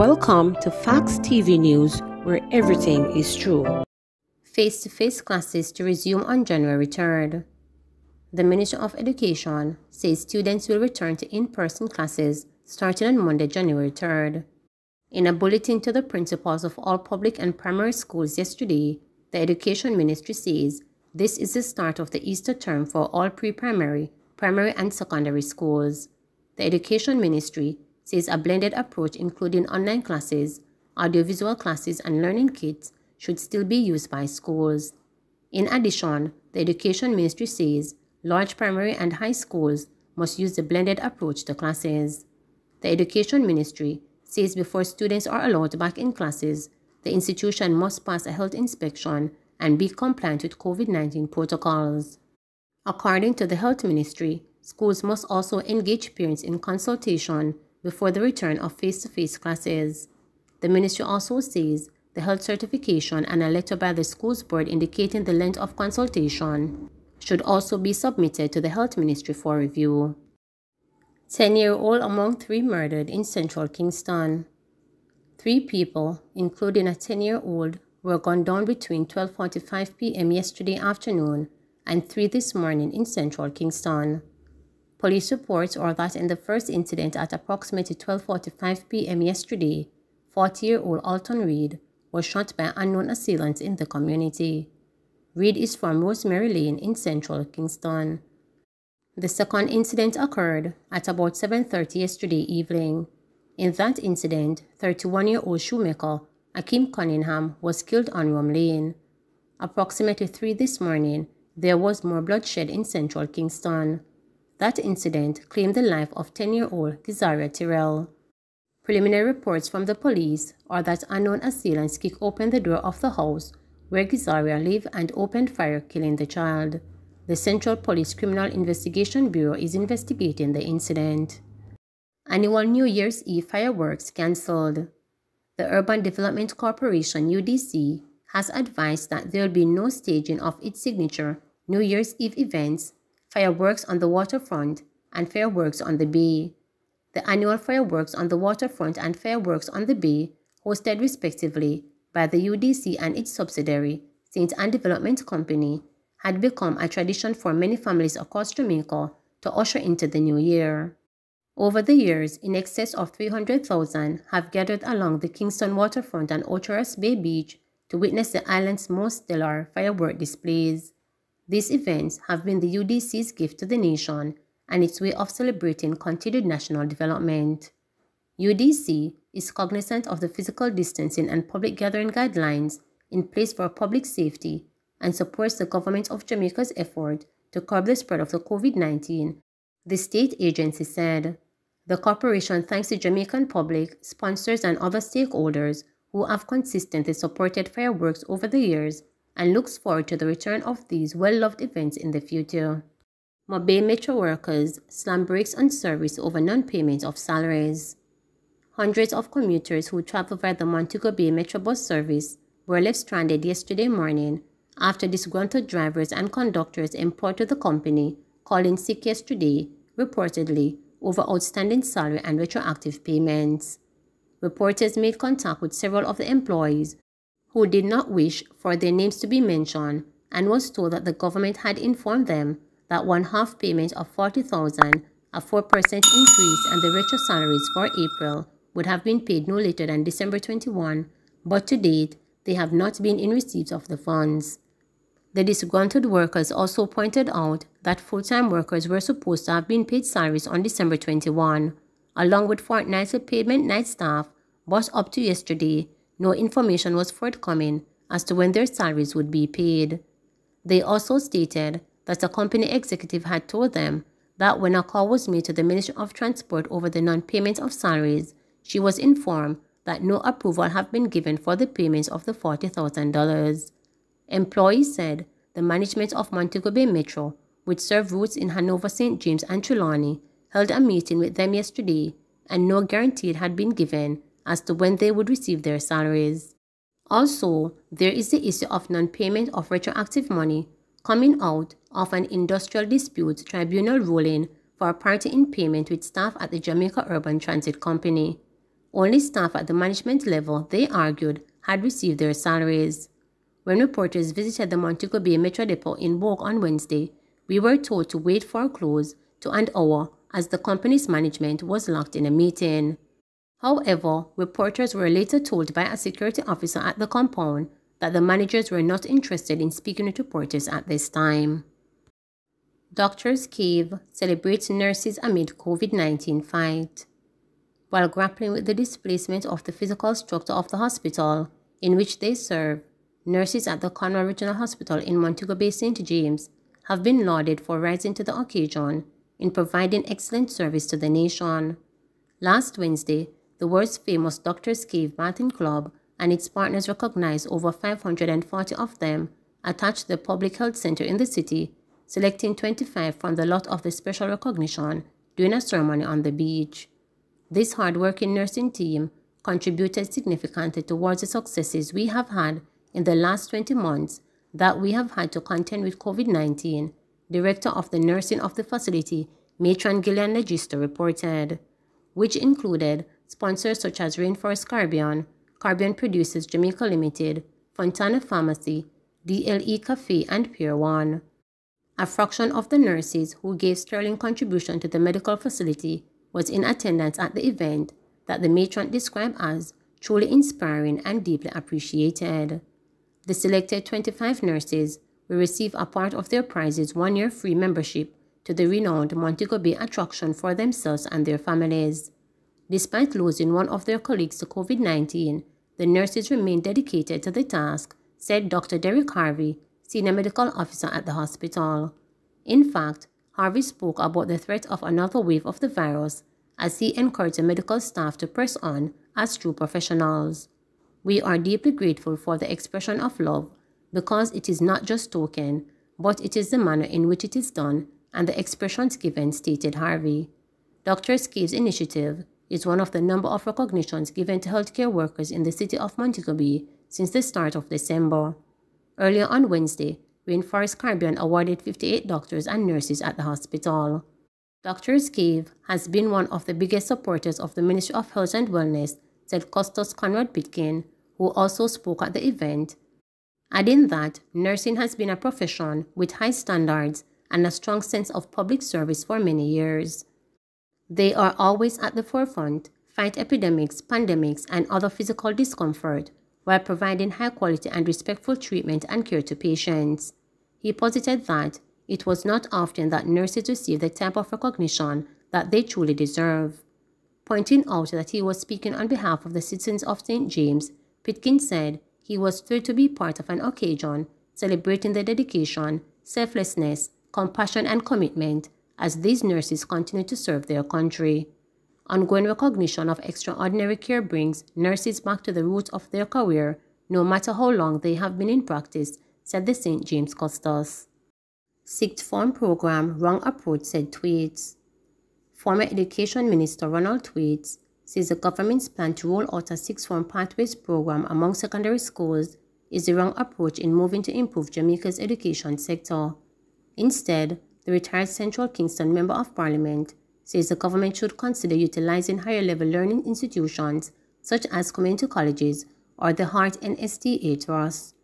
Welcome to Facts TV News, where everything is true. Face-to-face classes to resume on January 3rd. The Ministry of Education says students will return to in-person classes starting on Monday, January 3rd. In a bulletin to the principals of all public and primary schools yesterday, the Education Ministry says this is the start of the Easter term for all pre-primary, primary and secondary schools. The Education Ministry says a blended approach including online classes, audiovisual classes and learning kits should still be used by schools. In addition, the Education Ministry says large primary and high schools must use the blended approach to classes. The Education Ministry says before students are allowed back in classes, the institution must pass a health inspection and be compliant with COVID-19 protocols. According to the Health Ministry, schools must also engage parents in consultation before the return of face-to-face classes. The ministry also says the health certification and a letter by the school's board indicating the length of consultation should also be submitted to the Health Ministry for review. 10-year-old among 3 murdered in central Kingston. 3 people, including a 10-year-old, were gunned down between 12:45 p.m. yesterday afternoon and 3 this morning in central Kingston. Police reports are that in the first incident at approximately 12:45 p.m. yesterday, 40-year-old Alton Reed was shot by unknown assailants in the community. Reed is from Rosemary Lane in central Kingston. The second incident occurred at about 7:30 yesterday evening. In that incident, 31-year-old shoemaker Akeem Cunningham was killed on Rum Lane. Approximately 3 this morning, there was more bloodshed in central Kingston. That incident claimed the life of 10-year-old Kizaria Tyrrell. Preliminary reports from the police are that unknown assailants kicked open the door of the house where Kizaria lived and opened fire, killing the child. The Central Police Criminal Investigation Bureau is investigating the incident. Annual New Year's Eve fireworks cancelled. The Urban Development Corporation UDC has advised that there will be no staging of its signature New Year's Eve events, fireworks on the waterfront, and fireworks on the bay. The annual fireworks on the waterfront and fireworks on the bay, hosted respectively by the UDC and its subsidiary, St. Anne Development Company, had become a tradition for many families across Jamaica to usher into the new year. Over the years, in excess of 300,000 have gathered along the Kingston waterfront and Ocheras Bay Beach to witness the island's most stellar firework displays. These events have been the UDC's gift to the nation and its way of celebrating continued national development. UDC is cognizant of the physical distancing and public gathering guidelines in place for public safety and supports the government of Jamaica's effort to curb the spread of the COVID-19, the state agency said. The corporation thanks the Jamaican public, sponsors and other stakeholders who have consistently supported fireworks over the years and looks forward to the return of these well-loved events in the future. Mobay Metro workers slam brakes on service over non-payment of salaries. Hundreds of commuters who travel via the Montego Bay Metro bus service were left stranded yesterday morning after disgruntled drivers and conductors employed to the company called in sick yesterday, reportedly over outstanding salary and retroactive payments. Reporters made contact with several of the employees who did not wish for their names to be mentioned and was told that the government had informed them that one-half payment of $40,000, a 4% increase, and the retro salaries for April would have been paid no later than December 21, but to date, they have not been in receipt of the funds. The disgruntled workers also pointed out that full-time workers were supposed to have been paid salaries on December 21, along with fortnightly payment night staff, but up to yesterday, no information was forthcoming as to when their salaries would be paid. They also stated that a company executive had told them that when a call was made to the Ministry of Transport over the non-payment of salaries, she was informed that no approval had been given for the payment of the $40,000. Employees said the management of Montego Bay Metro, which served routes in Hanover, St. James and Trelawney, held a meeting with them yesterday and no guarantee had been given as to when they would receive their salaries. Also, there is the issue of non-payment of retroactive money coming out of an industrial dispute tribunal ruling for a party in payment with staff at the Jamaica Urban Transit Company. Only staff at the management level, they argued, had received their salaries. When reporters visited the Montego Bay Metro Depot in Bogue on Wednesday, we were told to wait for close to an hour as the company's management was locked in a meeting. However, reporters were later told by a security officer at the compound that the managers were not interested in speaking with reporters at this time. Doctors' Cave celebrates nurses amid COVID-19 fight. While grappling with the displacement of the physical structure of the hospital in which they serve, nurses at the Conroe Regional Hospital in Montego Bay St. James have been lauded for rising to the occasion in providing excellent service to the nation. Last Wednesday, the world's famous Doctors' Cave Bathing Club and its partners recognized over 540 of them attached to the public health center in the city, selecting 25 from the lot of the special recognition during a ceremony on the beach. This hard-working nursing team contributed significantly towards the successes we have had in the last 20 months that we have had to contend with COVID-19, Director of the Nursing of the facility, Matron Gillian Legister, reported, which included sponsors such as Rainforest Caribbean, Caribbean Producers Jamaica Limited, Fontana Pharmacy, DLE Cafe, and Pier 1. A fraction of the nurses who gave sterling contribution to the medical facility was in attendance at the event that the matron described as truly inspiring and deeply appreciated. The selected 25 nurses will receive a part of their prizes 1-year free membership to the renowned Montego Bay attraction for themselves and their families. Despite losing one of their colleagues to COVID-19, the nurses remain dedicated to the task, said Dr. Derek Harvey, Senior Medical Officer at the hospital. In fact, Harvey spoke about the threat of another wave of the virus as he encouraged the medical staff to press on as true professionals. We are deeply grateful for the expression of love because it is not just token, but it is the manner in which it is done and the expressions given, stated Harvey. Doctors' Cave's initiative is one of the number of recognitions given to healthcare workers in the city of Montego Bay since the start of December. Earlier on Wednesday, Rainforest Caribbean awarded 58 doctors and nurses at the hospital. Doctors' Cave has been one of the biggest supporters of the Ministry of Health and Wellness, said Custos Conrad Pitkin, who also spoke at the event, adding that nursing has been a profession with high standards and a strong sense of public service for many years. They are always at the forefront, fight epidemics, pandemics, and other physical discomfort, while providing high-quality and respectful treatment and care to patients. He posited that it was not often that nurses receive the type of recognition that they truly deserve. Pointing out that he was speaking on behalf of the citizens of St. James, Pitkin said he was thrilled to be part of an occasion celebrating the dedication, selflessness, compassion, and commitment as these nurses continue to serve their country. Ongoing recognition of extraordinary care brings nurses back to the roots of their career, no matter how long they have been in practice, said the St. James Custos. Sixth Form Program Wrong Approach, said Thwaites. Former Education Minister Ronald Thwaites says the government's plan to roll out a Sixth Form Pathways program among secondary schools is the wrong approach in moving to improve Jamaica's education sector. Instead, the retired Central Kingston Member of Parliament says the government should consider utilizing higher-level learning institutions such as community colleges or the Hart NSTA Trust.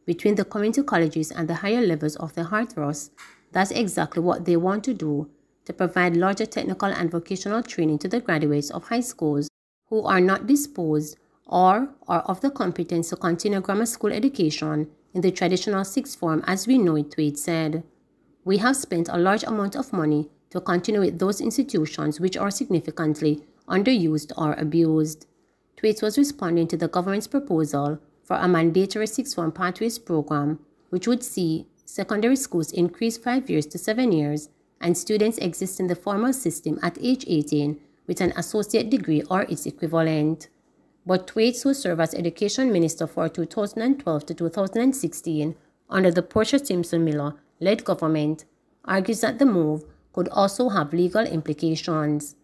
Between the community colleges and the higher levels of the Hart Trust, that's exactly what they want to do, to provide larger technical and vocational training to the graduates of high schools who are not disposed or are of the competence to continue grammar school education in the traditional sixth form as we know it, Thwaites said. We have spent a large amount of money to continue with those institutions which are significantly underused or abused. Thwaites was responding to the government's proposal for a mandatory sixth form pathways program, which would see secondary schools increase 5 years to 7 years and students exist in the formal system at age 18 with an associate degree or its equivalent. But Thwaites, who served as Education Minister for 2012 to 2016 under the Portia Simpson Miller-led government, argues that the move could also have legal implications.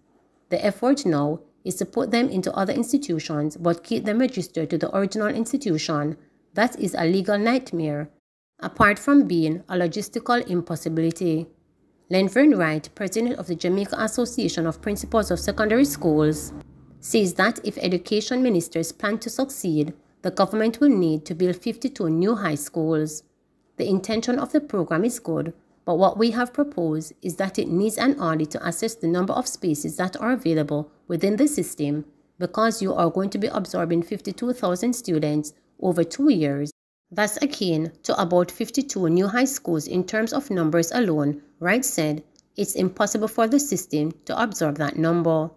The effort now is to put them into other institutions but keep them registered to the original institution. That is a legal nightmare, apart from being a logistical impossibility. Lenvern Wright, president of the Jamaica Association of Principals of Secondary Schools, says that if education ministers plan to succeed, the government will need to build 52 new high schools. The intention of the program is good, but what we have proposed is that it needs an audit to assess the number of spaces that are available within the system, because you are going to be absorbing 52,000 students over 2 years. That's akin to about 52 new high schools in terms of numbers alone. Wright said it's impossible for the system to absorb that number.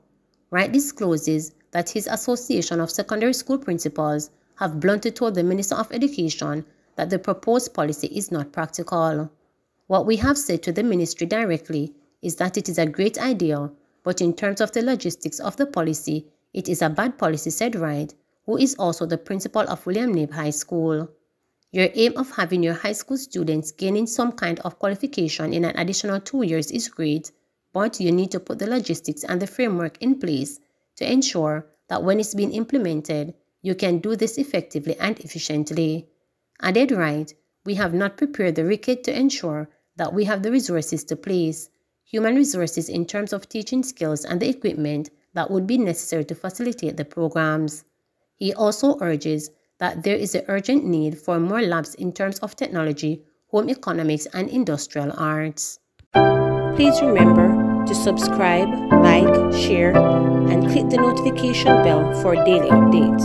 Wright discloses that his Association of Secondary School Principals have bluntly told the Minister of Education that the proposed policy is not practical. What we have said to the ministry directly is that it is a great idea, but in terms of the logistics of the policy, it is a bad policy, said Wright, who is also the principal of William Knabe High School. Your aim of having your high school students gaining some kind of qualification in an additional 2 years is great, but you need to put the logistics and the framework in place to ensure that when it's being implemented, you can do this effectively and efficiently. Added Wright, we have not prepared the RICET to ensure that we have the resources to place human resources in terms of teaching skills and the equipment that would be necessary to facilitate the programs. He also urges that there is an urgent need for more labs in terms of technology, home economics, and industrial arts. Please remember to subscribe, like, share, and click the notification bell for daily updates.